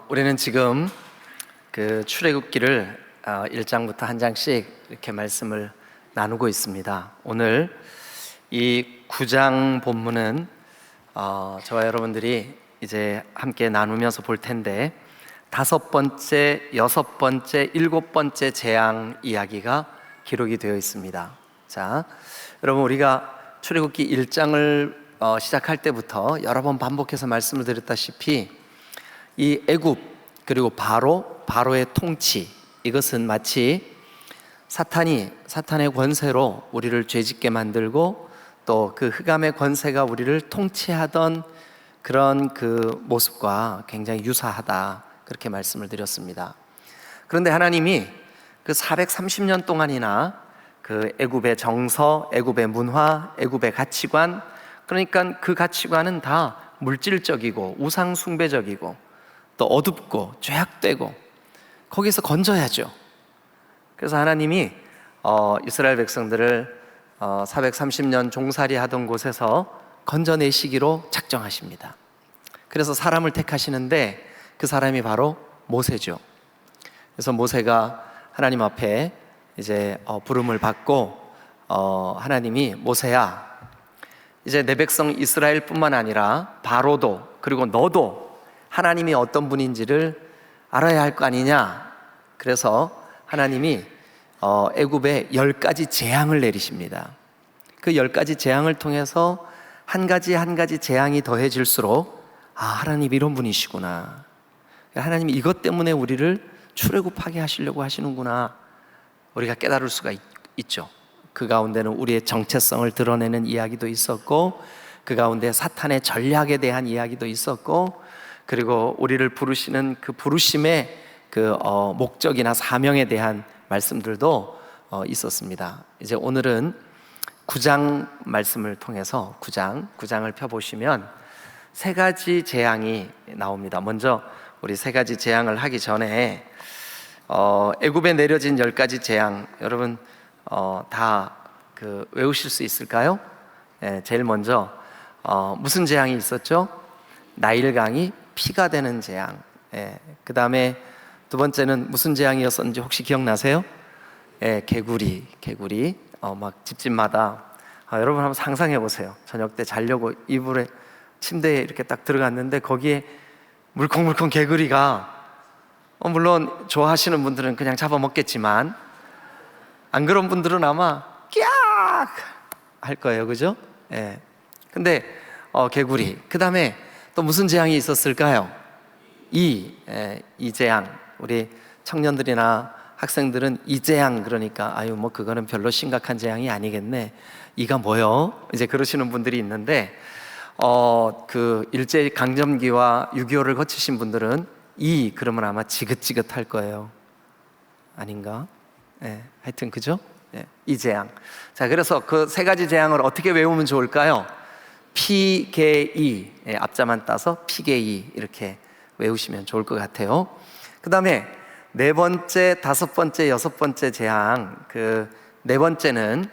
우리는 지금 그 출애굽기를 1장부터 한 장씩 이렇게 말씀을 나누고 있습니다. 오늘 이 9장 본문은 저와 여러분들이 이제 함께 나누면서 볼 텐데 5번째, 6번째, 7번째 재앙 이야기가 기록이 되어 있습니다. 자, 여러분, 우리가 출애굽기 1장을 시작할 때부터 여러 번 반복해서 말씀을 드렸다시피 이 애굽 그리고 바로의 통치, 이것은 마치 사탄의 권세로 우리를 죄짓게 만들고 또 그 흑암의 권세가 우리를 통치하던 그런 그 모습과 굉장히 유사하다, 그렇게 말씀을 드렸습니다. 그런데 하나님이 그 430년 동안이나 그 애굽의 정서, 애굽의 문화, 애굽의 가치관, 그러니까 그 가치관은 다 물질적이고 우상 숭배적이고 또 어둡고 죄악되고 거기서 건져야죠. 그래서 하나님이 이스라엘 백성들을 430년 종살이 하던 곳에서 건져내시기로 작정하십니다. 그래서 사람을 택하시는데 그 사람이 바로 모세죠. 그래서 모세가 하나님 앞에 이제 부름을 받고 하나님이 모세야, 이제 내 백성 이스라엘뿐만 아니라 바로도 그리고 너도 하나님이 어떤 분인지를 알아야 할 거 아니냐. 그래서 하나님이 애굽에 10가지 재앙을 내리십니다. 그 10가지 재앙을 통해서 한 가지 한 가지 재앙이 더해질수록 하나님 이런 분이시구나, 하나님이 이것 때문에 우리를 출애굽하게 하시려고 하시는구나, 우리가 깨달을 수가 있죠. 그 가운데는 우리의 정체성을 드러내는 이야기도 있었고, 그 가운데 사탄의 전략에 대한 이야기도 있었고, 그리고 우리를 부르시는 그 부르심의 그 목적이나 사명에 대한 말씀들도 있었습니다. 이제 오늘은 9장 말씀을 통해서 9장을 펴보시면 세 가지 재앙이 나옵니다. 먼저 우리 세 가지 재앙을 하기 전에 애굽에 내려진 10가지 재앙, 여러분 다 외우실 수 있을까요? 제일 먼저 무슨 재앙이 있었죠? 나일강이 피가 되는 재앙. 그 다음에 두 번째는 무슨 재앙이었었는지 혹시 기억나세요? 개구리. 막 집집마다 여러분 한번 상상해 보세요. 저녁 때 자려고 이불에 침대에 이렇게 딱 들어갔는데 거기에 물컹물컹 개구리가, 물론 좋아하시는 분들은 그냥 잡아먹겠지만 안 그런 분들은 아마 끼악 할 거예요, 그죠? 근데 개구리. 그 다음에 또 무슨 재앙이 있었을까요? 이 재앙. 우리 청년들이나 학생들은 이 재앙 그러니까 그거는 별로 심각한 재앙이 아니겠네, 이가 뭐요? 이제 그러시는 분들이 있는데 그 일제 강점기와 6.25를 거치신 분들은 그러면 아마 지긋지긋할 거예요. 아닌가? 하여튼 그죠? 이 재앙. 자, 그래서 그 세 가지 재앙을 어떻게 외우면 좋을까요? 피게이, 앞자만 따서 피게이, 이렇게 외우시면 좋을 것 같아요. 그 다음에 네 번째, 다섯 번째, 여섯 번째 재앙. 그 네 번째는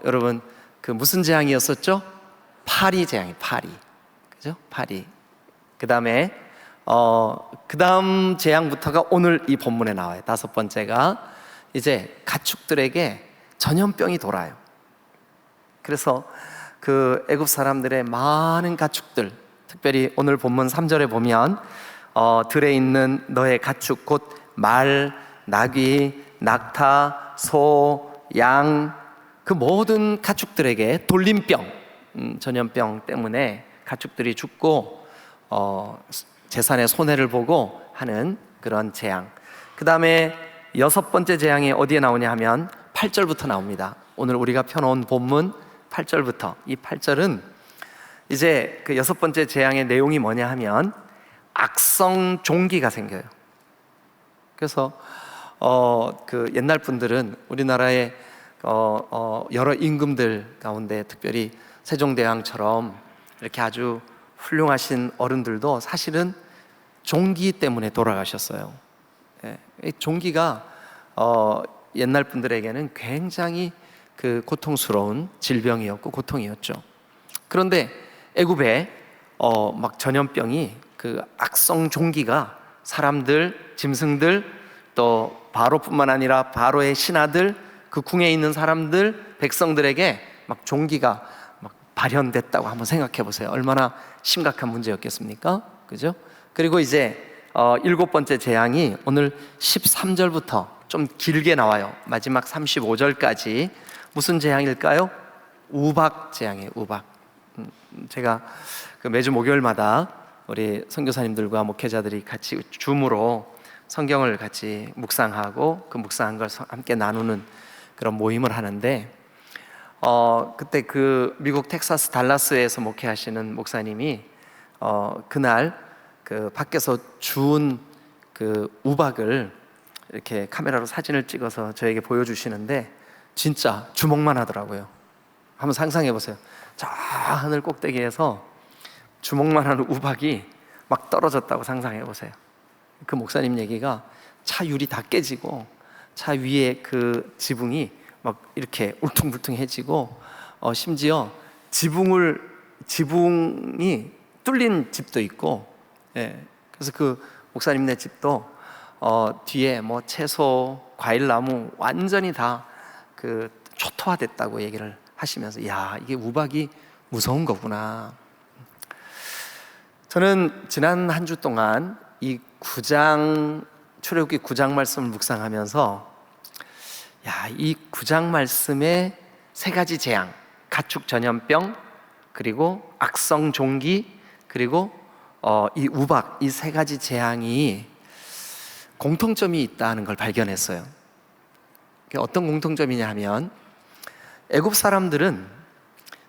여러분 그 무슨 재앙이었었죠? 파리 재앙이, 파리. 그죠? 파리. 그 다음에 그 다음 재앙부터가 오늘 이 본문에 나와요. 다섯 번째가 이제 가축들에게 전염병이 돌아요. 그래서 그 애굽 사람들의 많은 가축들, 특별히 오늘 본문 3절에 보면 들에 있는 너의 가축 곧 말, 나귀, 낙타, 소, 양, 그 모든 가축들에게 돌림병, 전염병 때문에 가축들이 죽고 재산의 손해를 보고 하는 그런 재앙. 그 다음에 여섯 번째 재앙이 어디에 나오냐 하면 8절부터 나옵니다. 오늘 우리가 펴놓은 본문 8절부터. 이 8절은 이제 그 여섯 번째 재앙의 내용이 뭐냐 하면 악성 종기가 생겨요. 그래서 그 옛날 분들은 우리나라의 여러 임금들 가운데 특별히 세종대왕처럼 이렇게 아주 훌륭하신 어른들도 사실은 종기 때문에 돌아가셨어요. 이 종기가 옛날 분들에게는 굉장히 그 고통스러운 질병이었고 고통이었죠. 그런데 애굽에 막 전염병이 그 악성 종기가 사람들, 짐승들, 또 바로뿐만 아니라 바로의 신하들, 그 궁에 있는 사람들, 백성들에게 막 종기가 막 발현됐다고 한번 생각해 보세요. 얼마나 심각한 문제였겠습니까? 그죠? 그리고 이제 일곱 번째 재앙이 오늘 13절부터 좀 길게 나와요. 마지막 35절까지 무슨 재앙일까요? 우박 재앙이에요. 우박. 제가 그 매주 목요일마다 우리 선교사님들과 목회자들이 같이 줌으로 성경을 같이 묵상하고 그 묵상한 걸 함께 나누는 그런 모임을 하는데 그때 그 미국 텍사스 달라스에서 목회하시는 목사님이 그날 그 밖에서 주운 그 우박을 이렇게 카메라로 사진을 찍어서 저에게 보여주시는데 진짜 주먹만 하더라고요. 한번 상상해 보세요. 저 하늘 꼭대기에서 주먹만 하는 우박이 막 떨어졌다고 상상해 보세요. 그 목사님 얘기가 차 유리 다 깨지고 차 위에 그 지붕이 막 이렇게 울퉁불퉁해지고 심지어 지붕이 뚫린 집도 있고, 그래서 그 목사님네 집도 뒤에 뭐 채소, 과일나무 완전히 다 그 초토화됐다고 얘기를 하시면서 야, 이게 우박이 무서운 거구나. 저는 지난 한 주 동안 이 출애굽기 9장 말씀을 묵상하면서 이 9장 말씀의 세 가지 재앙, 가축 전염병, 그리고 악성 종기, 그리고 이 우박, 이 세 가지 재앙이 공통점이 있다는 걸 발견했어요. 어떤 공통점이냐 하면 애굽 사람들은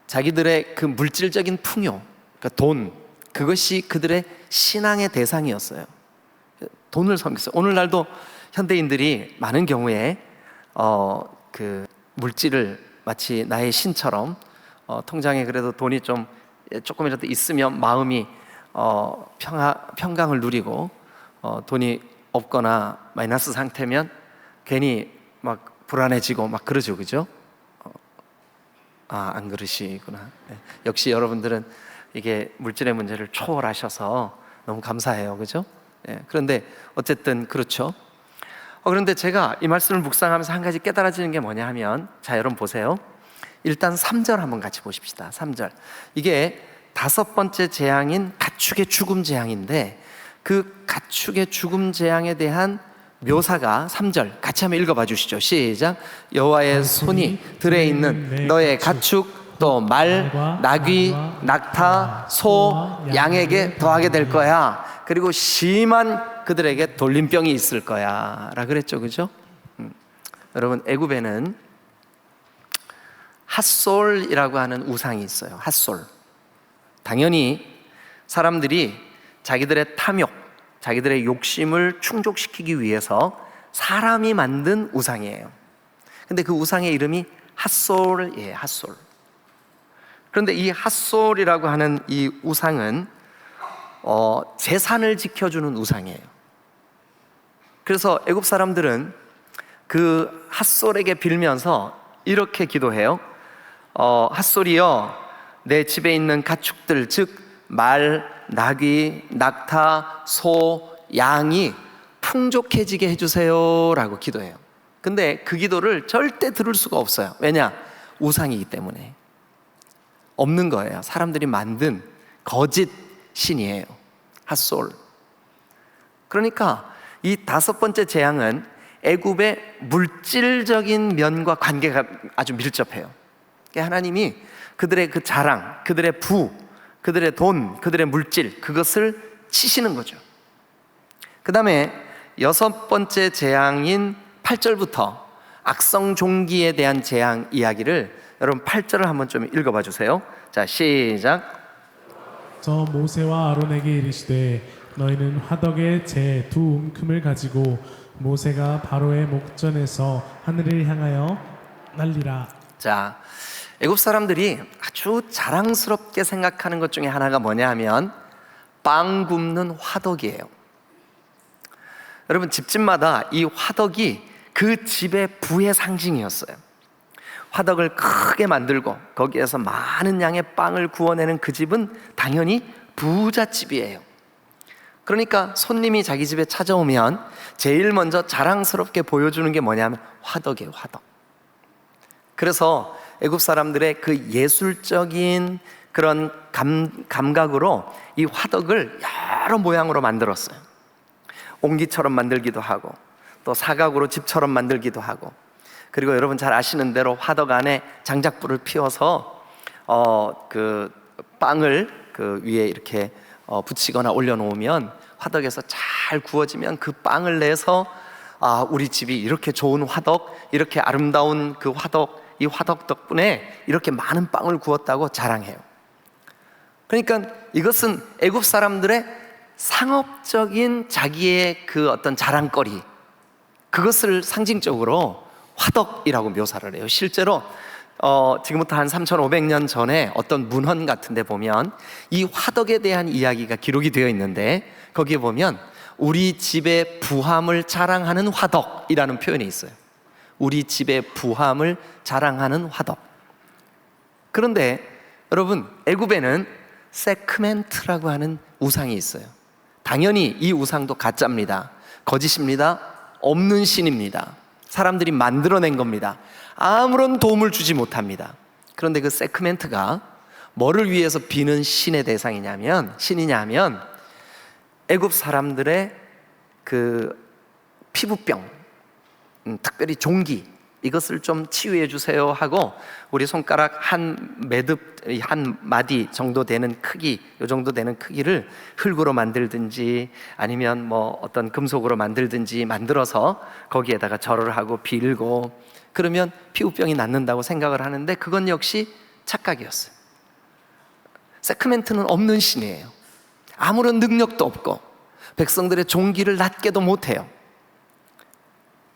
자기들의 그 물질적인 풍요, 그러니까 돈, 그것이 그들의 신앙의 대상이었어요. 돈을 섬겼어요. 오늘날도 현대인들이 많은 경우에 그 물질을 마치 나의 신처럼 통장에 그래도 돈이 조금이라도 있으면 마음이 평강을 누리고 돈이 없거나 마이너스 상태면 괜히 막 불안해지고 막 그러죠, 그죠? 안 그러시구나. 역시 여러분들은 이게 물질의 문제를 초월하셔서 너무 감사해요, 그죠? 그런데 어쨌든 그렇죠. 그런데 제가 이 말씀을 묵상하면서 한 가지 깨달아지는 게 뭐냐 하면, 자, 여러분 보세요. 일단 3절 한번 같이 보십시다. 3절. 이게 다섯 번째 재앙인 가축의 죽음 재앙인데, 그 가축의 죽음 재앙에 대한 묘사가 3절 같이 한번 읽어봐 주시죠. 시작. 여호와의 손이 들에 있는 너의 가축, 또 말, 나귀, 낙타, 소, 양에게 더하게 될 거야. 그리고 심한 그들에게 돌림병이 있을 거야 라 그랬죠, 그죠? 여러분, 애굽에는 핫솔이라고 하는 우상이 있어요. 핫솔. 당연히 사람들이 자기들의 탐욕, 자기들의 욕심을 충족시키기 위해서 사람이 만든 우상이에요. 근데 그 우상의 이름이 핫솔이에요. 핫솔. 그런데 이 핫솔이라고 하는 이 우상은 재산을 지켜주는 우상이에요. 그래서 애굽 사람들은 그 핫솔에게 빌면서 이렇게 기도해요. 핫솔이여, 내 집에 있는 가축들, 즉 말, 나귀, 낙타, 소, 양이 풍족해지게 해주세요 라고 기도해요. 근데 그 기도를 절대 들을 수가 없어요. 왜냐? 우상이기 때문에. 없는 거예요. 사람들이 만든 거짓 신이에요. 핫솔. 그러니까 이 다섯 번째 재앙은 애굽의 물질적인 면과 관계가 아주 밀접해요. 하나님이 그들의 그 자랑, 그들의 부, 그들의 돈, 그들의 물질, 그것을 치시는 거죠. 그 다음에 여섯 번째 재앙인 8절부터 악성 종기에 대한 재앙 이야기를 여러분 8절을 한번 좀 읽어봐 주세요. 자, 시작. 저 모세와 아론에게 이르시되 너희는 화덕의 제 두 움큼을 가지고 모세가 바로의 목전에서 하늘을 향하여 날리라. 자, 애굽 사람들이 아주 자랑스럽게 생각하는 것 중에 하나가 뭐냐 하면 빵 굽는 화덕이에요. 여러분, 집집마다 이 화덕이 그 집의 부의 상징이었어요. 화덕을 크게 만들고 거기에서 많은 양의 빵을 구워내는 그 집은 당연히 부잣집이에요. 그러니까 손님이 자기 집에 찾아오면 제일 먼저 자랑스럽게 보여주는 게 뭐냐면 화덕이에요, 화덕. 그래서 애굽 사람들의 그 예술적인 그런 감각으로 이 화덕을 여러 모양으로 만들었어요. 옹기처럼 만들기도 하고, 또 사각으로 집처럼 만들기도 하고, 그리고 여러분 잘 아시는 대로 화덕 안에 장작불을 피워서 그 빵을 그 위에 이렇게 붙이거나 올려놓으면 화덕에서 잘 구워지면 그 빵을 내서 우리 집이 이렇게 좋은 화덕, 이렇게 아름다운 그 화덕, 이 화덕 덕분에 이렇게 많은 빵을 구웠다고 자랑해요. 그러니까 이것은 애굽 사람들의 상업적인 자기의 그 어떤 자랑거리, 그것을 상징적으로 화덕이라고 묘사를 해요. 실제로 지금부터 한 3,500년 전에 어떤 문헌 같은 데 보면 이 화덕에 대한 이야기가 기록이 되어 있는데, 거기에 보면 우리 집의 부함을 자랑하는 화덕이라는 표현이 있어요. 우리 집의 부함을 자랑하는 화덕. 그런데 여러분, 애굽에는 세크멘트라고 하는 우상이 있어요. 당연히 이 우상도 가짜입니다. 거짓입니다. 없는 신입니다. 사람들이 만들어낸 겁니다. 아무런 도움을 주지 못합니다. 그런데 그 세크멘트가 뭐를 위해서 비는 신의 대상이냐면, 신이냐면 애굽 사람들의 그 피부병, 특별히 종기, 이것을 좀 치유해 주세요 하고 우리 손가락 한 매듭, 한 마디 정도 되는 크기, 이 정도 되는 크기를 흙으로 만들든지 아니면 뭐 어떤 금속으로 만들든지 만들어서 거기에다가 절을 하고 빌고, 그러면 피부병이 낫는다고 생각을 하는데 그건 역시 착각이었어요. 세크멘트는 없는 신이에요. 아무런 능력도 없고 백성들의 종기를 낫게도 못해요.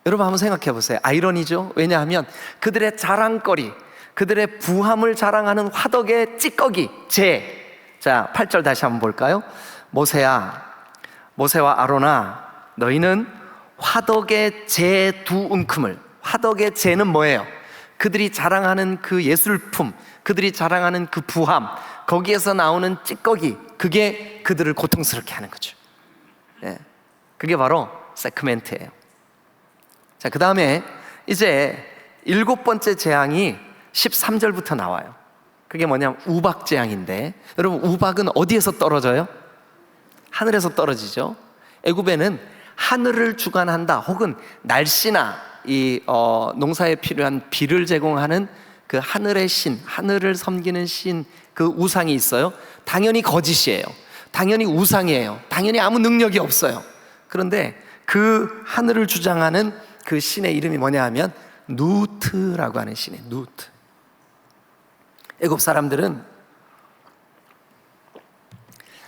여러분 한번 생각해 보세요. 아이러니죠? 왜냐하면 그들의 자랑거리, 그들의 부함을 자랑하는 화덕의 찌꺼기, 자, 8절 다시 한번 볼까요? 모세와 아론아, 너희는 화덕의 재 두 움큼을, 화덕의 재는 뭐예요? 그들이 자랑하는 그 예술품, 그들이 자랑하는 그 부함, 거기에서 나오는 찌꺼기, 그게 그들을 고통스럽게 하는 거죠. 네, 그게 바로 세크멘트예요. 자, 그 다음에 이제 7번째 재앙이 13절부터 나와요. 그게 뭐냐면 우박 재앙인데, 여러분 우박은 어디에서 떨어져요? 하늘에서 떨어지죠. 애굽에는 하늘을 주관한다, 혹은 날씨나 이 농사에 필요한 비를 제공하는 그 하늘의 신, 하늘을 섬기는 신, 그 우상이 있어요. 당연히 거짓이에요. 당연히 우상이에요. 당연히 아무 능력이 없어요. 그런데 그 하늘을 주장하는 그 신의 이름이 뭐냐 하면 누트라고 하는 신이에요. 누트. 애굽 사람들은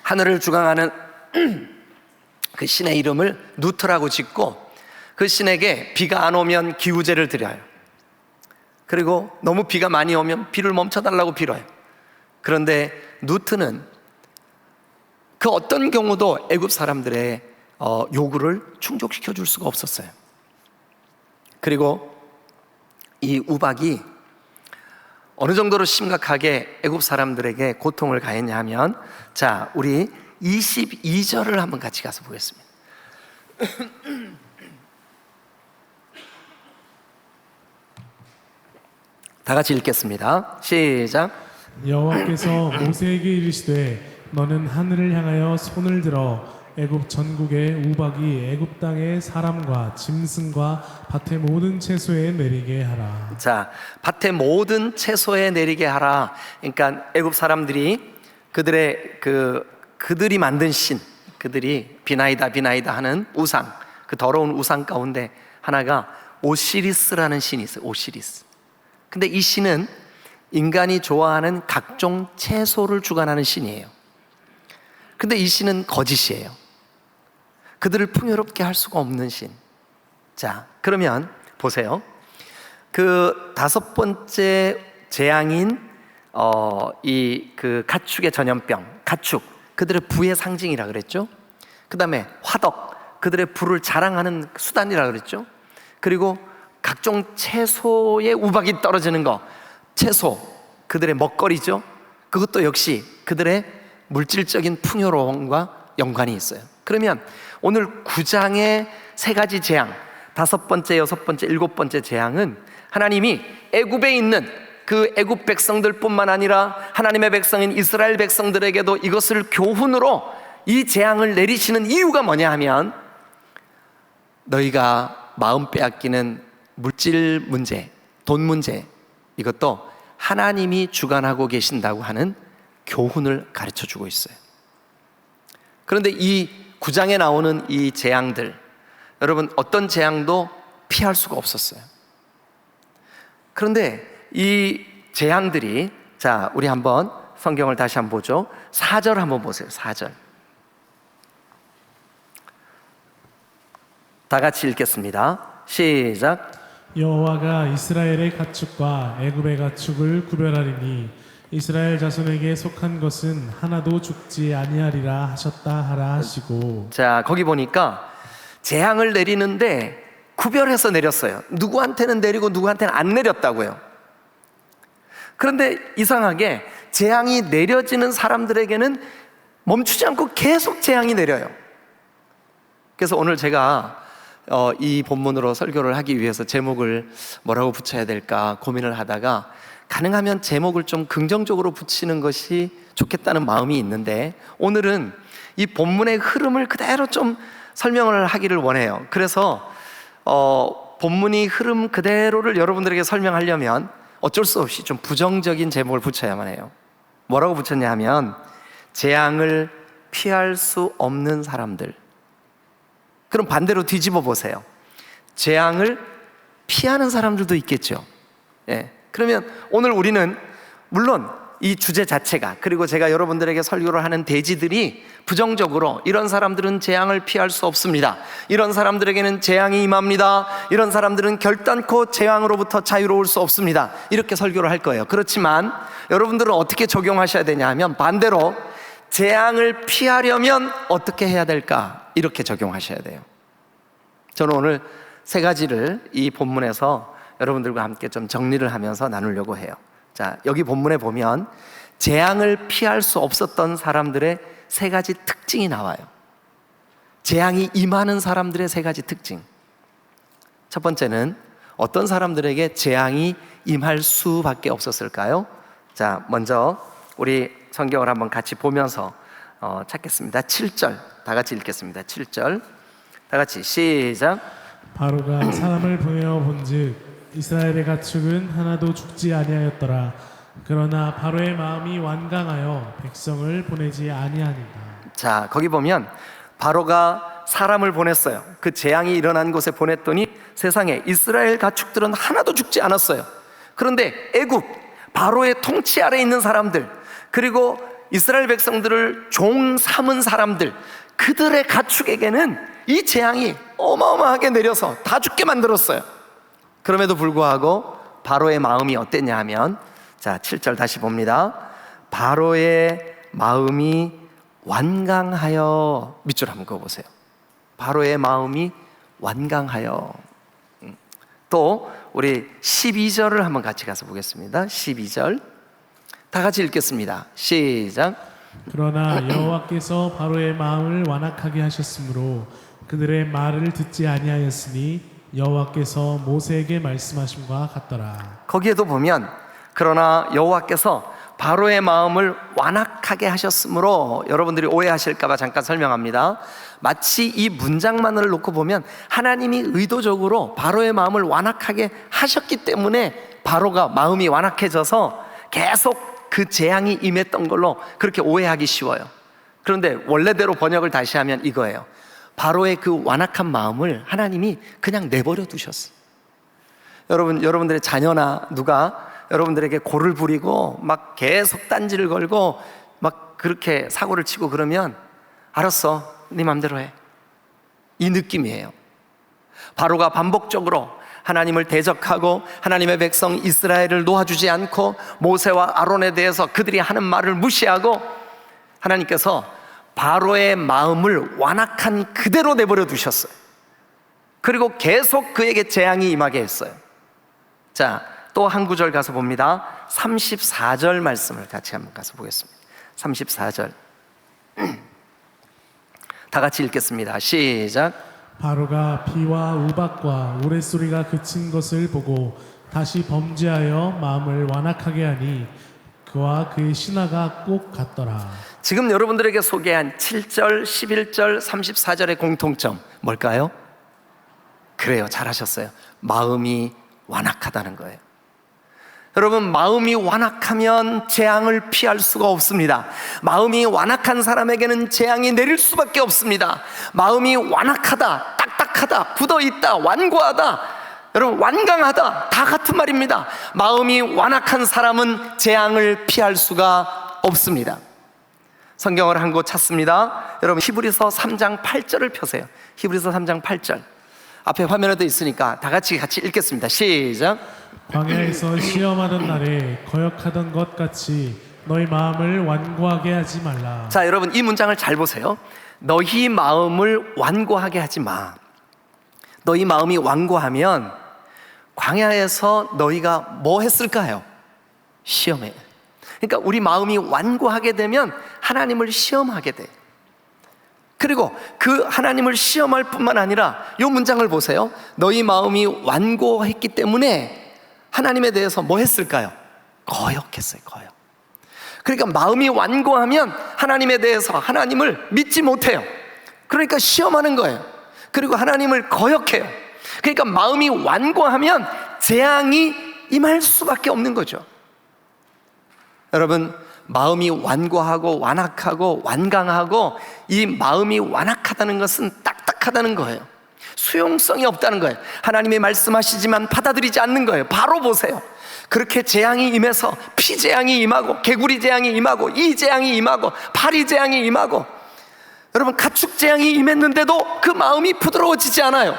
하늘을 주관하는 그 신의 이름을 누트라고 짓고, 그 신에게 비가 안 오면 기우제를 드려요. 그리고 너무 비가 많이 오면 비를 멈춰달라고 빌어요. 그런데 누트는 그 어떤 경우도 애굽 사람들의 요구를 충족시켜 줄 수가 없었어요. 그리고 이 우박이 어느 정도로 심각하게 애굽 사람들에게 고통을 가했냐 하면, 자, 우리 22절을 한번 같이 가서 보겠습니다. 다 같이 읽겠습니다. 시작. 여호와께서 모세에게 이르시되 너는 하늘을 향하여 손을 들어 애굽 전국의 우박이 애굽 땅의 사람과 짐승과 밭의 모든 채소에 내리게 하라. 자, 밭의 모든 채소에 내리게 하라. 그러니까 애굽 사람들이 그들이 만든 신, 그들이 비나이다 하는 우상, 그 더러운 우상 가운데 하나가 오시리스라는 신이 있어요. 오시리스. 근데 이 신은 인간이 좋아하는 각종 채소를 주관하는 신이에요. 근데 이 신은 거짓이에요. 그들을 풍요롭게 할 수가 없는 신. 자, 그러면 보세요. 그 5번째 재앙인 이 그 가축의 전염병, 가축, 그들의 부의 상징이라 그랬죠. 그 다음에 화덕, 그들의 부를 자랑하는 수단이라 그랬죠. 그리고 각종 채소의 우박이 떨어지는 거, 채소, 그들의 먹거리죠. 그것도 역시 그들의 물질적인 풍요로움과 연관이 있어요. 그러면 오늘 9장의 세 가지 재앙, 5번째, 6번째, 7번째 재앙은 하나님이 애굽에 있는 그 애굽 백성들뿐만 아니라 하나님의 백성인 이스라엘 백성들에게도 이것을 교훈으로 이 재앙을 내리시는 이유가 뭐냐 하면, 너희가 마음 빼앗기는 물질 문제, 돈 문제, 이것도 하나님이 주관하고 계신다고 하는 교훈을 가르쳐 주고 있어요. 그런데 이 9장에 나오는 이 재앙들, 여러분 어떤 재앙도 피할 수가 없었어요. 그런데 이 재앙들이, 자, 우리 한번 성경을 다시 한번 보죠. 4절 한번 보세요. 4절 다 같이 읽겠습니다. 시작. 여호와가 이스라엘의 가축과 애굽의 가축을 구별하리니 이스라엘 자손에게 속한 것은 하나도 죽지 아니하리라 하셨다 하라 하시고. 자, 거기 보니까 재앙을 내리는데 구별해서 내렸어요. 누구한테는 내리고 누구한테는 안 내렸다고요. 그런데 이상하게 재앙이 내려지는 사람들에게는 멈추지 않고 계속 재앙이 내려요. 그래서 오늘 제가 이 본문으로 설교를 하기 위해서 제목을 뭐라고 붙여야 될까 고민을 하다가, 가능하면 제목을 좀 긍정적으로 붙이는 것이 좋겠다는 마음이 있는데, 오늘은 이 본문의 흐름을 그대로 좀 설명을 하기를 원해요. 그래서 본문이 흐름 그대로를 여러분들에게 설명하려면 어쩔 수 없이 좀 부정적인 제목을 붙여야만 해요. 뭐라고 붙였냐 하면, 재앙을 피할 수 없는 사람들. 그럼 반대로 뒤집어 보세요. 재앙을 피하는 사람들도 있겠죠. 예. 그러면 오늘 우리는 물론 이 주제 자체가, 그리고 제가 여러분들에게 설교를 하는 대지들이 부정적으로, 이런 사람들은 재앙을 피할 수 없습니다, 이런 사람들에게는 재앙이 임합니다, 이런 사람들은 결단코 재앙으로부터 자유로울 수 없습니다, 이렇게 설교를 할 거예요. 그렇지만 여러분들은 어떻게 적용하셔야 되냐 하면, 반대로 재앙을 피하려면 어떻게 해야 될까, 이렇게 적용하셔야 돼요. 저는 오늘 세 가지를 이 본문에서 여러분들과 함께 좀 정리를 하면서 나누려고 해요. 자, 여기 본문에 보면 재앙을 피할 수 없었던 사람들의 세 가지 특징이 나와요. 재앙이 임하는 사람들의 세 가지 특징. 첫 번째는 어떤 사람들에게 재앙이 임할 수밖에 없었을까요? 자, 먼저 우리 성경을 한번 같이 보면서 찾겠습니다. 7절 다 같이 읽겠습니다. 7절 다 같이 시작. 바로가 사람을 보내어 본즉 이스라엘의 가축은 하나도 죽지 아니하였더라. 그러나 바로의 마음이 완강하여 백성을 보내지 아니하니라. 자, 거기 보면 바로가 사람을 보냈어요. 그 재앙이 일어난 곳에 보냈더니 세상에 이스라엘 가축들은 하나도 죽지 않았어요. 그런데 애굽 바로의 통치 아래에 있는 사람들, 그리고 이스라엘 백성들을 종 삼은 사람들, 그들의 가축에게는 이 재앙이 어마어마하게 내려서 다 죽게 만들었어요. 그럼에도 불구하고 바로의 마음이 어땠냐 하면, 자, 7절 다시 봅니다. 바로의 마음이 완강하여, 밑줄 한번 그어보세요. 바로의 마음이 완강하여. 또 우리 12절을 한번 같이 가서 보겠습니다. 12절 다 같이 읽겠습니다. 시작. 그러나 여호와께서 바로의 마음을 완악하게 하셨으므로 그들의 말을 듣지 아니하였으니 여호와께서 모세에게 말씀하심과 같더라. 거기에도 보면 그러나 여호와께서 바로의 마음을 완악하게 하셨으므로, 여러분들이 오해하실까 봐 잠깐 설명합니다. 마치 이 문장만을 놓고 보면 하나님이 의도적으로 바로의 마음을 완악하게 하셨기 때문에 바로가 마음이 완악해져서 계속 그 재앙이 임했던 걸로 그렇게 오해하기 쉬워요. 그런데 원래대로 번역을 다시 하면 이거예요. 바로의 그 완악한 마음을 하나님이 그냥 내버려 두셨어요. 여러분들의 자녀나 누가 여러분들에게 고를 부리고 막 계속 딴지를 걸고 막 그렇게 사고를 치고 그러면, 알았어, 네 맘대로 해, 이 느낌이에요. 바로가 반복적으로 하나님을 대적하고 하나님의 백성 이스라엘을 놓아주지 않고 모세와 아론에 대해서 그들이 하는 말을 무시하고, 하나님께서 바로의 마음을 완악한 그대로 내버려 두셨어요. 그리고 계속 그에게 재앙이 임하게 했어요. 자, 또 한 구절 가서 봅니다. 34절 말씀을 같이 한번 가서 보겠습니다. 34절 다 같이 읽겠습니다. 시작. 바로가 비와 우박과 우레소리가 그친 것을 보고 다시 범죄하여 마음을 완악하게 하니 그와 그의 신하가 꼭 같더라. 지금 여러분들에게 소개한 7절, 11절, 34절의 공통점 뭘까요? 그래요, 잘하셨어요. 마음이 완악하다는 거예요. 여러분, 마음이 완악하면 재앙을 피할 수가 없습니다. 마음이 완악한 사람에게는 재앙이 내릴 수밖에 없습니다. 마음이 완악하다, 딱딱하다, 굳어있다, 완고하다, 여러분 완강하다, 다 같은 말입니다. 마음이 완악한 사람은 재앙을 피할 수가 없습니다. 성경을 한 곳 찾습니다. 여러분 히브리서 3장 8절을 펴세요. 히브리서 3장 8절 앞에 화면에도 있으니까 다 같이 읽겠습니다. 시작. 광야에서 시험하던 날에 거역하던 것 같이 너희 마음을 완고하게 하지 말라. 자, 여러분 이 문장을 잘 보세요. 너희 마음을 완고하게 하지 마. 너희 마음이 완고하면 광야에서 너희가 뭐 했을까요? 시험해. 그러니까 우리 마음이 완고하게 되면 하나님을 시험하게 돼. 그리고 그 하나님을 시험할 뿐만 아니라 이 문장을 보세요. 너희 마음이 완고했기 때문에 하나님에 대해서 뭐 했을까요? 거역했어요. 거역. 그러니까 마음이 완고하면 하나님에 대해서 하나님을 믿지 못해요. 그러니까 시험하는 거예요. 그리고 하나님을 거역해요. 그러니까 마음이 완고하면 재앙이 임할 수밖에 없는 거죠. 여러분, 마음이 완고하고 완악하고 완강하고 이 마음이 완악하다는 것은 딱딱하다는 거예요. 수용성이 없다는 거예요. 하나님이 말씀하시지만 받아들이지 않는 거예요. 바로 보세요. 그렇게 재앙이 임해서 피재앙이 임하고 개구리 재앙이 임하고 이 재앙이 임하고 파리 재앙이 임하고 여러분 가축 재앙이 임했는데도 그 마음이 부드러워지지 않아요.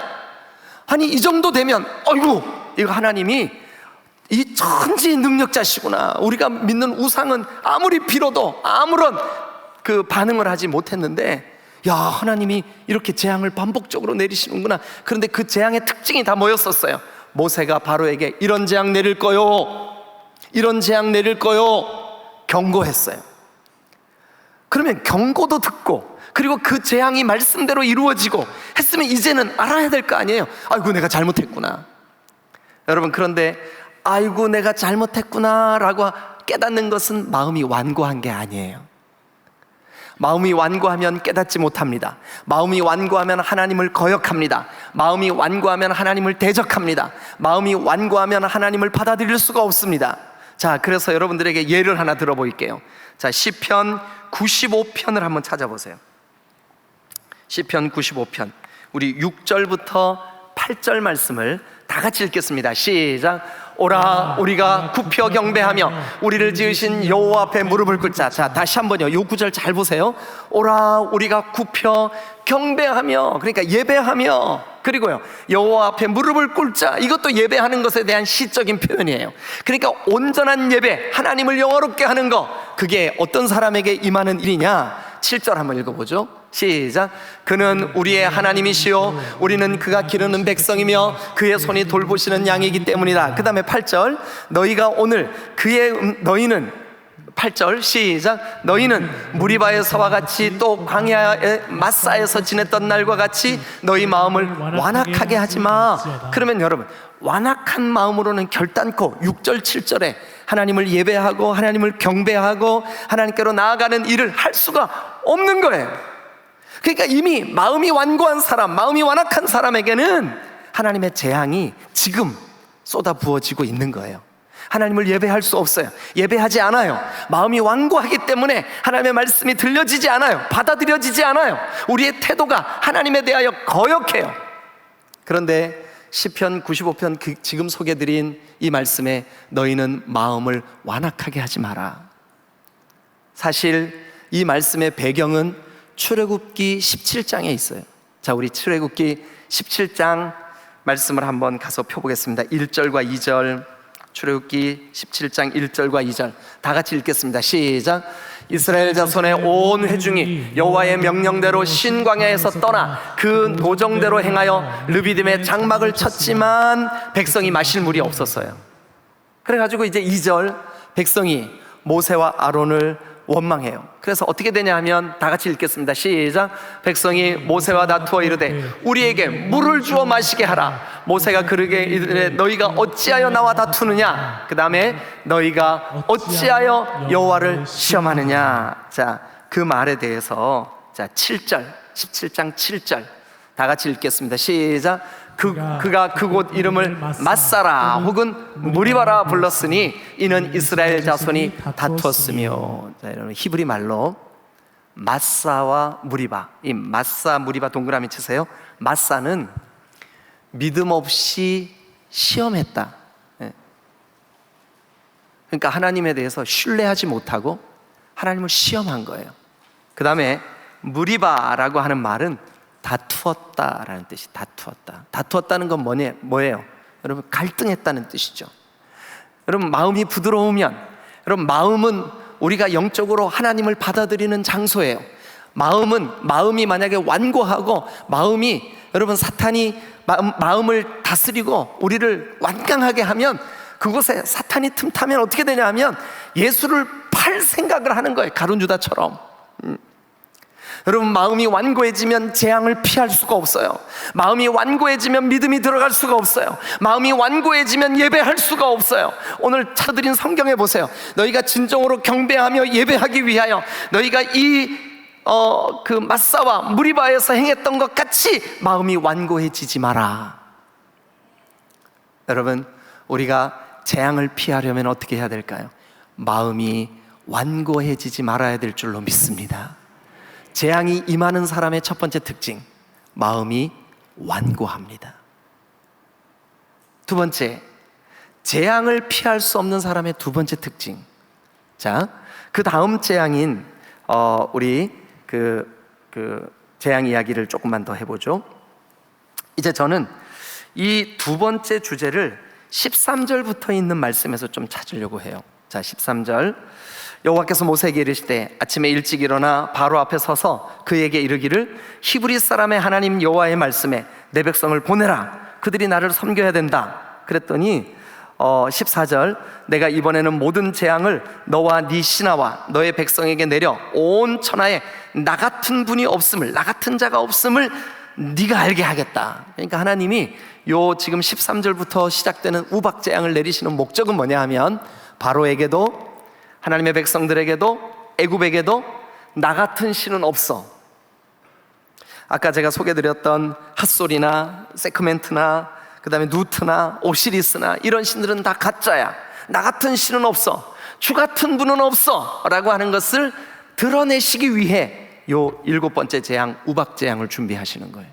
아니 이 정도 되면 어이구 이거 하나님이 이 천지 능력자시구나. 우리가 믿는 우상은 아무리 빌어도 아무런 그 반응을 하지 못했는데 야 하나님이 이렇게 재앙을 반복적으로 내리시는구나. 그런데 그 재앙의 특징이 다 뭐였었어요? 모세가 바로에게 이런 재앙 내릴 거요, 이런 재앙 내릴 거요 경고했어요. 그러면 경고도 듣고 그리고 그 재앙이 말씀대로 이루어지고 했으면 이제는 알아야 될 거 아니에요. 아이고 내가 잘못했구나. 여러분 그런데 아이고 내가 잘못했구나 라고 깨닫는 것은 마음이 완고한 게 아니에요. 마음이 완고하면 깨닫지 못합니다. 마음이 완고하면 하나님을 거역합니다. 마음이 완고하면 하나님을 대적합니다. 마음이 완고하면 하나님을 받아들일 수가 없습니다. 자, 그래서 여러분들에게 예를 하나 들어볼게요. 자, 시편 95편을 한번 찾아보세요. 시편 95편 우리 6절부터 8절 말씀을 다 같이 읽겠습니다. 시작. 오라 우리가 굽혀 경배하며 우리를 지으신 여호와 앞에 무릎을 꿇자. 자, 다시 한번요. 요 구절 잘 보세요. 오라 우리가 굽혀 경배하며, 그러니까 예배하며, 그리고요 여호와 앞에 무릎을 꿇자. 이것도 예배하는 것에 대한 시적인 표현이에요. 그러니까 온전한 예배, 하나님을 영화롭게 하는 거, 그게 어떤 사람에게 임하는 일이냐. 7절 한번 읽어보죠. 시작. 그는 우리의 하나님이시요 우리는 그가 기르는 백성이며 그의 손이 돌보시는 양이기 때문이다. 그 다음에 8절 너희가 오늘 너희는 8절 시작. 너희는 무리바에서와 같이 또 광야의 마사에서 지냈던 날과 같이 너희 마음을 완악하게 하지 마. 그러면 여러분 완악한 마음으로는 결단코 6절 7절에 하나님을 예배하고 하나님을 경배하고 하나님께로 나아가는 일을 할 수가 없는 거예요. 그러니까 이미 마음이 완고한 사람, 마음이 완악한 사람에게는 하나님의 재앙이 지금 쏟아 부어지고 있는 거예요. 하나님을 예배할 수 없어요. 예배하지 않아요. 마음이 완고하기 때문에 하나님의 말씀이 들려지지 않아요. 받아들여지지 않아요. 우리의 태도가 하나님에 대하여 거역해요. 그런데 시편 95편 지금 소개드린 이 말씀에 너희는 마음을 완악하게 하지 마라. 사실 이 말씀의 배경은 출애굽기 17장에 있어요. 자, 우리 출애굽기 17장 말씀을 한번 가서 펴보겠습니다. 1절과 2절, 출애굽기 17장 1절과 2절 다 같이 읽겠습니다. 시작. 이스라엘 자손의 온 회중이 여호와의 명령대로 신광야에서 떠나 그 노정대로 행하여 르비딤의 장막을 쳤지만 백성이 마실 물이 없었어요. 그래가지고 이제 2절 백성이 모세와 아론을 원망해요. 그래서 어떻게 되냐 하면 다 같이 읽겠습니다. 시작. 백성이 모세와 다투어 이르되 우리에게 물을 주어 마시게 하라. 모세가 그러게 이르되 너희가 어찌하여 나와 다투느냐. 그 다음에 너희가 어찌하여 여호와를 시험하느냐. 자, 그 말에 대해서 자 7절 17장 7절 다 같이 읽겠습니다. 시작. 그가 그곳 이름을 마사라 혹은 무리바라 불렀으니 이는 이스라엘 자손이 다투었으며. 자, 여러분 히브리 말로 마사와 무리바, 이 마사 무리바 동그라미 치세요. 마사는 믿음 없이 시험했다. 그러니까 하나님에 대해서 신뢰하지 못하고 하나님을 시험한 거예요. 그 다음에 무리바라고 하는 말은 다투었다라는 뜻이 다투었다. 다투었다는 건 뭐예요? 여러분 갈등했다는 뜻이죠. 여러분 마음이 부드러우면, 여러분 마음은 우리가 영적으로 하나님을 받아들이는 장소예요. 마음이 만약에 완고하고 마음이 여러분 사탄이 마음을 다스리고 우리를 완강하게 하면 그곳에 사탄이 틈타면 어떻게 되냐 하면 예수를 팔 생각을 하는 거예요. 가룟 유다처럼. 여러분 마음이 완고해지면 재앙을 피할 수가 없어요. 마음이 완고해지면 믿음이 들어갈 수가 없어요. 마음이 완고해지면 예배할 수가 없어요. 오늘 찾아드린 성경에 보세요. 너희가 진정으로 경배하며 예배하기 위하여 너희가 그 마사와 무리바에서 행했던 것 같이 마음이 완고해지지 마라. 여러분 우리가 재앙을 피하려면 어떻게 해야 될까요? 마음이 완고해지지 말아야 될 줄로 믿습니다. 재앙이 임하는 사람의 첫 번째 특징, 마음이 완고합니다. 두 번째, 재앙을 피할 수 없는 사람의 두 번째 특징. 자, 그 다음 재앙인 우리 재앙 이야기를 조금만 더 해보죠. 이제 저는 이 두 번째 주제를 13절부터 있는 말씀에서 좀 찾으려고 해요. 자, 13절. 여호와께서 모세에게 이르시되 아침에 일찍 일어나 바로 앞에 서서 그에게 이르기를 히브리 사람의 하나님 여호와의 말씀에 내 백성을 보내라. 그들이 나를 섬겨야 된다. 그랬더니 14절 내가 이번에는 모든 재앙을 너와 네 신하와 너의 백성에게 내려 온 천하에 나 같은 분이 없음을, 나 같은 자가 없음을 네가 알게 하겠다. 그러니까 하나님이 지금 13절부터 시작되는 우박 재앙을 내리시는 목적은 뭐냐 하면 바로에게도 하나님의 백성들에게도 애굽에게도 나 같은 신은 없어. 아까 제가 소개드렸던 핫솔이나 세크멘트나 그 다음에 누트나 오시리스나 이런 신들은 다 가짜야. 나 같은 신은 없어. 주 같은 분은 없어 라고 하는 것을 드러내시기 위해 요 7번째 재앙 우박 재앙을 준비하시는 거예요.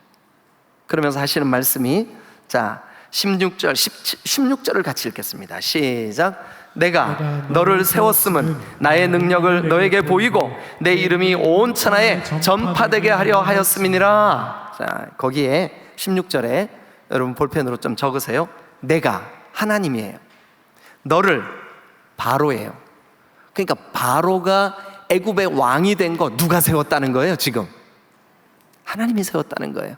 그러면서 하시는 말씀이 자 16절을 같이 읽겠습니다. 시작. 내가 너를 세웠음은 나의 능력을 너에게 보이고 내 이름이 온 천하에 전파되게 하려 하였음이니라. 자, 거기에 16절에 여러분 볼펜으로 좀 적으세요. 내가 하나님이에요. 너를 바로예요. 그러니까 바로가 애굽의 왕이 된 거 누가 세웠다는 거예요? 지금 하나님이 세웠다는 거예요.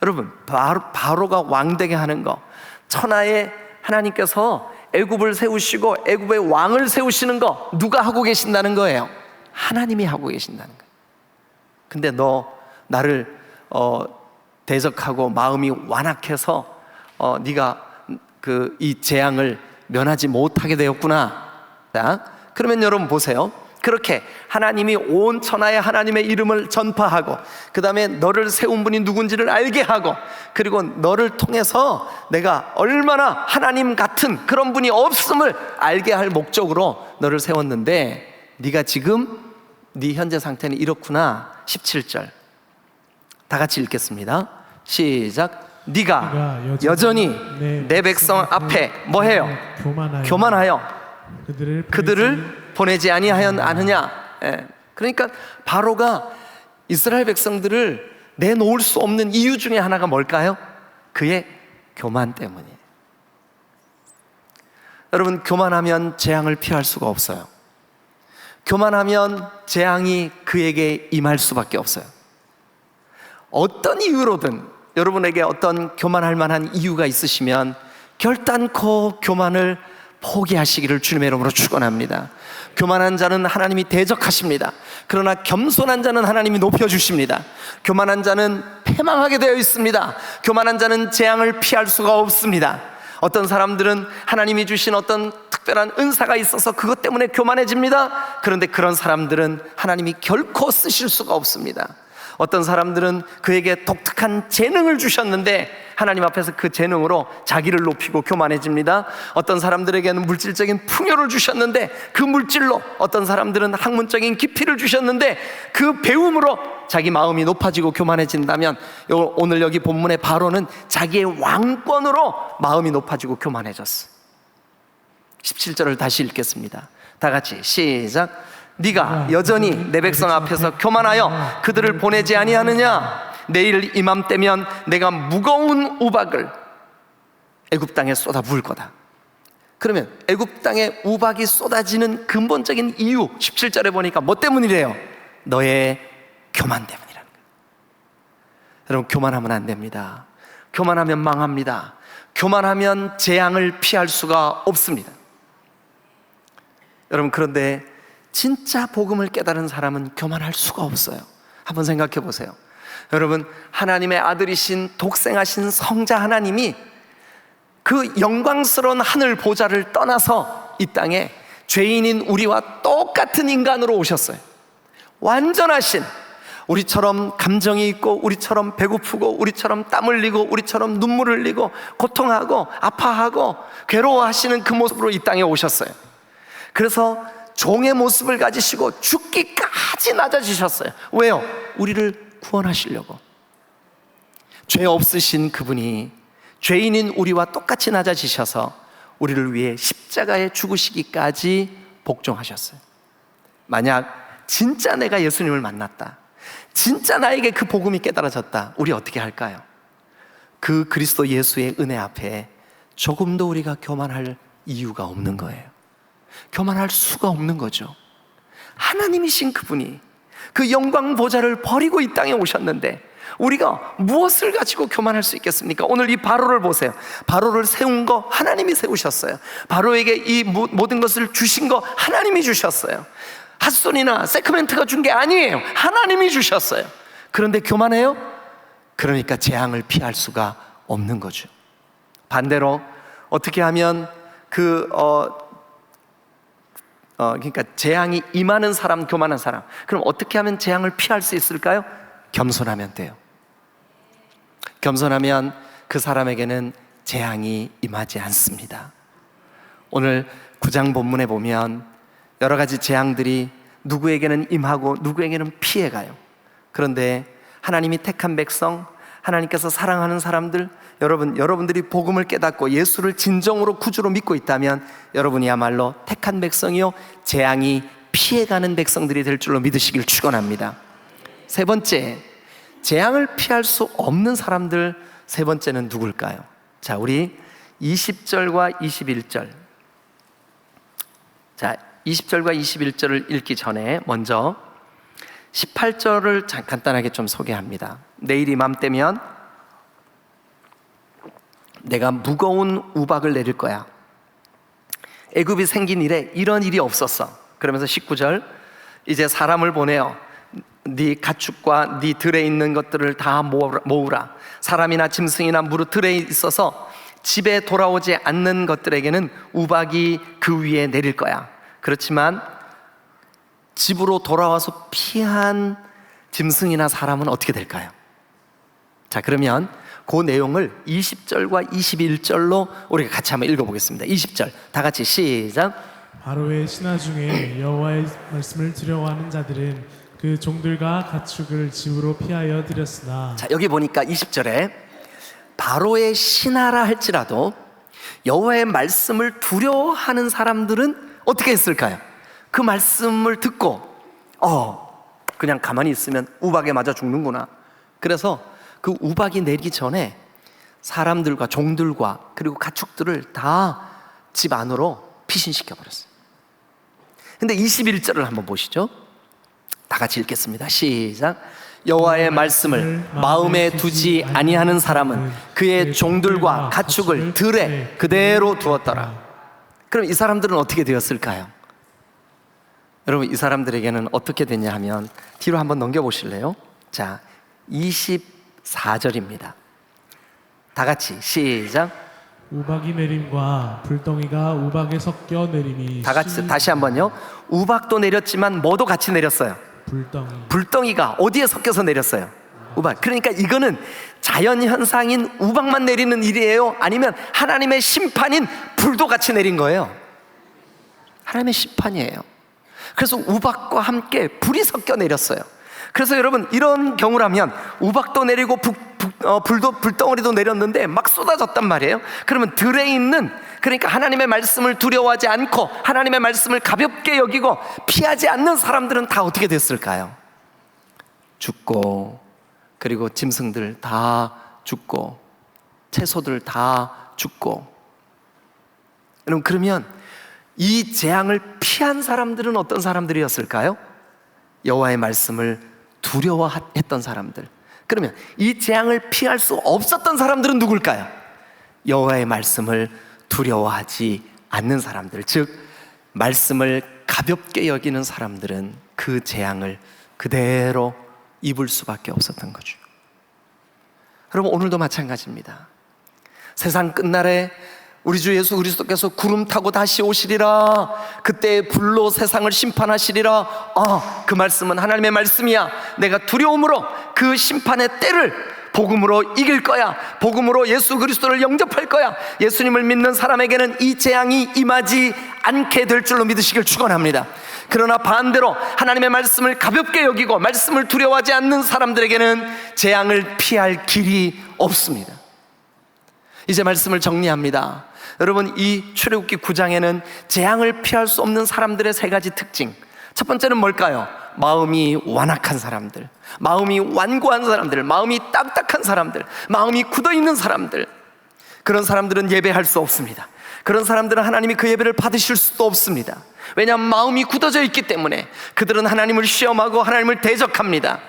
여러분 바로가 왕되게 하는 거, 천하에 하나님께서 애굽을 세우시고 애굽의 왕을 세우시는 거 누가 하고 계신다는 거예요? 하나님이 하고 계신다는 거예요. 근데 너 나를 대적하고 마음이 완악해서 네가 이 재앙을 면하지 못하게 되었구나. 자, 그러면 여러분 보세요. 그렇게 하나님이 온 천하에 하나님의 이름을 전파하고 그 다음에 너를 세운 분이 누군지를 알게 하고 그리고 너를 통해서 내가 얼마나 하나님 같은 그런 분이 없음을 알게 할 목적으로 너를 세웠는데 네가 지금 네 현재 상태는 이렇구나. 17절 다 같이 읽겠습니다. 시작. 네가 여전히 내 백성 앞에 뭐해요? 교만하여 그들을 보내지 아니하느냐. 그러니까 바로가 이스라엘 백성들을 내놓을 수 없는 이유 중에 하나가 뭘까요? 그의 교만 때문이에요. 여러분 교만하면 재앙을 피할 수가 없어요. 교만하면 재앙이 그에게 임할 수밖에 없어요. 어떤 이유로든 여러분에게 어떤 교만할 만한 이유가 있으시면 결단코 교만을 포기하시기를 주님의 이름으로 축원합니다. 교만한 자는 하나님이 대적하십니다. 그러나 겸손한 자는 하나님이 높여주십니다. 교만한 자는 패망하게 되어 있습니다. 교만한 자는 재앙을 피할 수가 없습니다. 어떤 사람들은 하나님이 주신 어떤 특별한 은사가 있어서 그것 때문에 교만해집니다. 그런데 그런 사람들은 하나님이 결코 쓰실 수가 없습니다. 어떤 사람들은 그에게 독특한 재능을 주셨는데 하나님 앞에서 그 재능으로 자기를 높이고 교만해집니다. 어떤 사람들에게는 물질적인 풍요를 주셨는데 그 물질로, 어떤 사람들은 학문적인 깊이를 주셨는데 그 배움으로 자기 마음이 높아지고 교만해진다면, 오늘 여기 본문의 바로는 자기의 왕권으로 마음이 높아지고 교만해졌어. 17절을 다시 읽겠습니다. 다 같이 시작. 네가 여전히 내 백성 앞에서 교만하여 그들을 보내지 아니하느냐? 내일 이맘때면 내가 무거운 우박을 애굽 땅에 쏟아 부을 거다. 그러면 애굽 땅에 우박이 쏟아지는 근본적인 이유, 17절에 보니까 뭐 때문이래요? 너의 교만 때문이라는 거예요. 여러분, 교만하면 안 됩니다. 교만하면 망합니다. 교만하면 재앙을 피할 수가 없습니다. 여러분, 그런데 진짜 복음을 깨달은 사람은 교만할 수가 없어요. 한번 생각해 보세요. 여러분, 하나님의 아들이신 독생하신 성자 하나님이 그 영광스러운 하늘 보좌를 떠나서 이 땅에 죄인인 우리와 똑같은 인간으로 오셨어요. 완전하신, 우리처럼 감정이 있고, 우리처럼 배고프고, 우리처럼 땀 흘리고, 우리처럼 눈물 흘리고, 고통하고 아파하고 괴로워하시는 그 모습으로 이 땅에 오셨어요. 그래서 종의 모습을 가지시고 죽기까지 낮아지셨어요. 왜요? 우리를 구원하시려고. 죄 없으신 그분이 죄인인 우리와 똑같이 낮아지셔서 우리를 위해 십자가에 죽으시기까지 복종하셨어요. 만약 진짜 내가 예수님을 만났다, 진짜 나에게 그 복음이 깨달아졌다, 우리 어떻게 할까요? 그 그리스도 예수의 은혜 앞에 조금도 우리가 교만할 이유가 없는 거예요. 교만할 수가 없는 거죠. 하나님이신 그분이 그 영광 보좌를 버리고 이 땅에 오셨는데 우리가 무엇을 가지고 교만할 수 있겠습니까? 오늘 이 바로를 보세요. 바로를 세운 거 하나님이 세우셨어요. 바로에게 이 모든 것을 주신 거 하나님이 주셨어요. 핫손이나 세크멘트가 준 게 아니에요. 하나님이 주셨어요. 그런데 교만해요? 그러니까 재앙을 피할 수가 없는 거죠. 반대로 어떻게 하면 그러니까 재앙이 임하는 사람, 교만한 사람, 그럼 어떻게 하면 재앙을 피할 수 있을까요? 겸손하면 돼요. 겸손하면 그 사람에게는 재앙이 임하지 않습니다. 오늘 9장 본문에 보면 여러 가지 재앙들이 누구에게는 임하고 누구에게는 피해가요. 그런데 하나님이 택한 백성, 하나님께서 사랑하는 사람들, 여러분들이 복음을 깨닫고 예수를 진정으로 구주로 믿고 있다면 여러분이야말로 택한 백성이요, 재앙이 피해가는 백성들이 될 줄로 믿으시길 축원합니다. 세 번째, 재앙을 피할 수 없는 사람들, 세 번째는 누굴까요? 자, 우리 20절과 21절, 자, 20절과 21절을 읽기 전에 먼저 18절을 간단하게 좀 소개합니다. 내일 이맘때면 내가 무거운 우박을 내릴 거야. 애굽이 생긴 이래 이런 일이 없었어. 그러면서 19절, 이제 사람을 보내어 네 가축과 네 들에 있는 것들을 다 모으라. 사람이나 짐승이나 무릇 들에 있어서 집에 돌아오지 않는 것들에게는 우박이 그 위에 내릴 거야. 그렇지만 집으로 돌아와서 피한 짐승이나 사람은 어떻게 될까요? 자, 그러면 그 내용을 20절과 21절로 우리가 같이 한번 읽어보겠습니다. 20절 다 같이 시작. 바로의 신하 중에 여호와의 말씀을 두려워하는 자들은 그 종들과 가축을 집으로 피하여 들였으나. 자, 여기 보니까 20절에 바로의 신하라 할지라도 여호와의 말씀을 두려워하는 사람들은 어떻게 했을까요? 그 말씀을 듣고 그냥 가만히 있으면 우박에 맞아 죽는구나. 그래서 그 우박이 내리기 전에 사람들과 종들과 그리고 가축들을 다 집 안으로 피신시켜 버렸어요. 근데 21절을 한번 보시죠. 다 같이 읽겠습니다. 시작. 여호와의 말씀을 마음에 두지 아니하는 사람은 그의 종들과 가축을 들에 그대로 두었더라. 그럼 이 사람들은 어떻게 되었을까요? 여러분, 이 사람들에게는 어떻게 됐냐 하면 뒤로 한번 넘겨보실래요? 자, 24절입니다. 다 같이 시작. 우박이 내림과 불덩이가 우박에 섞여 내림이 다 같이 다시 한번요. 우박도 내렸지만 뭐도 같이 내렸어요? 불덩이가 어디에 섞여서 내렸어요? 우박. 그러니까 이거는 자연 현상인 우박만 내리는 일이에요? 아니면 하나님의 심판인 불도 같이 내린 거예요? 하나님의 심판이에요. 그래서 우박과 함께 불이 섞여 내렸어요. 그래서 여러분, 이런 경우라면 우박도 내리고 불덩어리도 내렸는데 막 쏟아졌단 말이에요. 그러면 들에 있는, 그러니까 하나님의 말씀을 두려워하지 않고 하나님의 말씀을 가볍게 여기고 피하지 않는 사람들은 다 어떻게 됐을까요? 죽고, 그리고 짐승들 다 죽고, 채소들 다 죽고. 여러분, 그러면 이 재앙을 피한 사람들은 어떤 사람들이었을까요? 여호와의 말씀을 두려워했던 사람들. 그러면 이 재앙을 피할 수 없었던 사람들은 누굴까요? 여호와의 말씀을 두려워하지 않는 사람들, 즉 말씀을 가볍게 여기는 사람들은 그 재앙을 그대로 입을 수밖에 없었던 거죠. 여러분, 오늘도 마찬가지입니다. 세상 끝날에 우리 주 예수 그리스도께서 구름 타고 다시 오시리라, 그때 불로 세상을 심판하시리라. 그 말씀은 하나님의 말씀이야. 내가 두려움으로 그 심판의 때를 복음으로 이길 거야. 복음으로 예수 그리스도를 영접할 거야. 예수님을 믿는 사람에게는 이 재앙이 임하지 않게 될 줄로 믿으시길 축원합니다. 그러나 반대로 하나님의 말씀을 가볍게 여기고 말씀을 두려워하지 않는 사람들에게는 재앙을 피할 길이 없습니다. 이제 말씀을 정리합니다. 여러분, 이 출애굽기 9장에는 재앙을 피할 수 없는 사람들의 세 가지 특징. 첫 번째는 뭘까요? 마음이 완악한 사람들, 마음이 완고한 사람들, 마음이 딱딱한 사람들, 마음이 굳어있는 사람들. 그런 사람들은 예배할 수 없습니다. 그런 사람들은 하나님이 그 예배를 받으실 수도 없습니다. 왜냐하면 마음이 굳어져 있기 때문에 그들은 하나님을 시험하고 하나님을 대적합니다.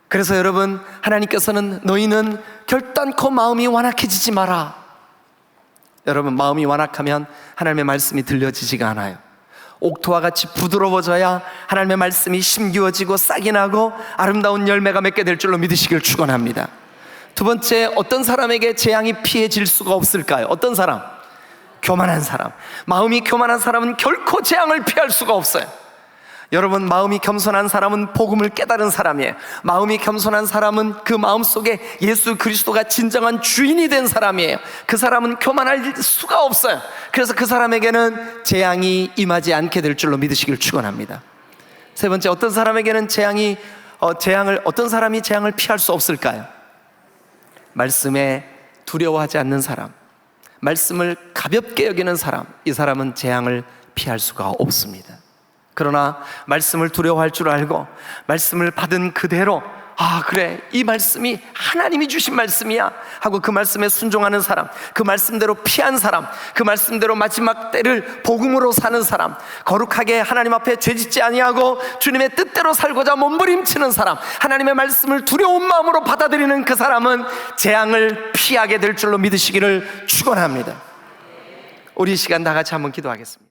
그래서 여러분, 하나님께서는 너희는 결단코 마음이 완악해지지 마라. 여러분, 마음이 완악하면 하나님의 말씀이 들려지지가 않아요. 옥토와 같이 부드러워져야 하나님의 말씀이 심기워지고 싹이 나고 아름다운 열매가 맺게 될 줄로 믿으시길 축원합니다. 두 번째, 어떤 사람에게 재앙이 피해질 수가 없을까요? 어떤 사람? 교만한 사람. 마음이 교만한 사람은 결코 재앙을 피할 수가 없어요. 여러분, 마음이 겸손한 사람은 복음을 깨달은 사람이에요. 마음이 겸손한 사람은 그 마음속에 예수 그리스도가 진정한 주인이 된 사람이에요. 그 사람은 교만할 수가 없어요. 그래서 그 사람에게는 재앙이 임하지 않게 될 줄로 믿으시길 축원합니다. 세 번째, 어떤 사람에게는 어떤 사람이 재앙을 피할 수 없을까요? 말씀에 두려워하지 않는 사람, 말씀을 가볍게 여기는 사람, 이 사람은 재앙을 피할 수가 없습니다. 그러나 말씀을 두려워할 줄 알고 말씀을 받은 그대로, 그래, 이 말씀이 하나님이 주신 말씀이야 하고 그 말씀에 순종하는 사람, 그 말씀대로 피한 사람, 그 말씀대로 마지막 때를 복음으로 사는 사람, 거룩하게 하나님 앞에 죄짓지 아니하고 주님의 뜻대로 살고자 몸부림치는 사람, 하나님의 말씀을 두려운 마음으로 받아들이는 그 사람은 재앙을 피하게 될 줄로 믿으시기를 축원합니다. 우리 이 시간 다 같이 한번 기도하겠습니다.